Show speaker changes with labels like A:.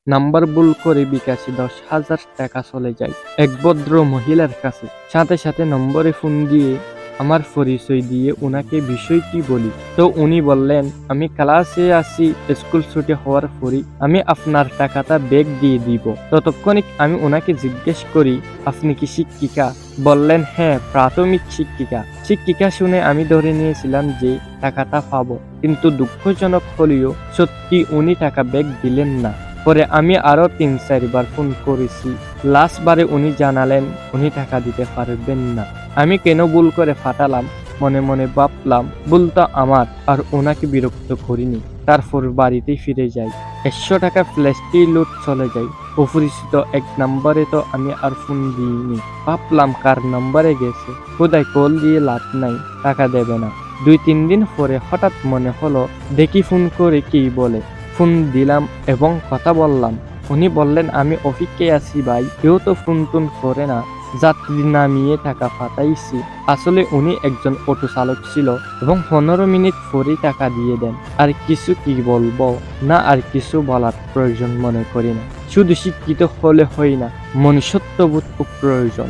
A: Number ভুল করে বিকাশে 10,000 টাকা চলে যায় এক ভদ্র মহিলার কাছে। সাথে সাথে নম্বরে ফোন দিয়ে আমার পরিচয় দিয়ে উনাকে বিষয়টি বলি। তো উনি বললেন, আমি ক্লাসে আছি, স্কুল ছুটি হওয়ার পরই আমি আপনার টাকাটা ব্যাক দিয়ে দিব। ততক্ষণে আমি উনাকে জিজ্ঞেস করি, আপনি কি শিক্ষিকা? বললেন, হ্যাঁ, প্রাথমিক শিক্ষিকা। শিক্ষিকা শুনে আমি ধরে নিয়েছিলাম যে টাকাটা পাবো, কিন্তু দুঃখজনক হলেও সত্যি উনি টাকা ব্যাক দিলেন না। পরে আমি আরো 3-4 বার ফোন করেছি। লাস্ট বারে উনি জানালেন উনি টাকা দিতে পারবেন না। আমি কেন ভুল করে ফাটালাম, মনে মনে ভাবলাম ভুলটা আমার, আর ওনাকে বিরক্ত করিনি। তারপর বাড়িতে ফিরে যাই। 100 টাকা ফ্ল্যাশটি লোড চলে যায়। অপরিচিত এক নাম্বারে তো আমি আর ফোন দিইনি। ভাবলাম কার নাম্বারে গেছে, কোথায় কল দিয়ে লাভ নাই, টাকা দেবে না। 2-3 দিন পরে হঠাৎ মনে হলো দেখি ফোন করে কি বলে। ফোন দিলাম এবং কথা বললাম। উনি বললেন, আমি অপেক্ষায় আছি ভাই, কেউ তো ফোন টোন করে না, যাত্রী নামিয়ে টাকা পাঠাইছি। আসলে উনি একজন অটো চালক ছিল এবং 15 মিনিট পরেই টাকা দিয়ে দেন। আর কিছু কি বলবো না, আর কিছু বলার প্রয়োজন মনে করি না। শুধু শিক্ষিত হলে হয় না, মনুষ্যত্ববোধ খুব প্রয়োজন।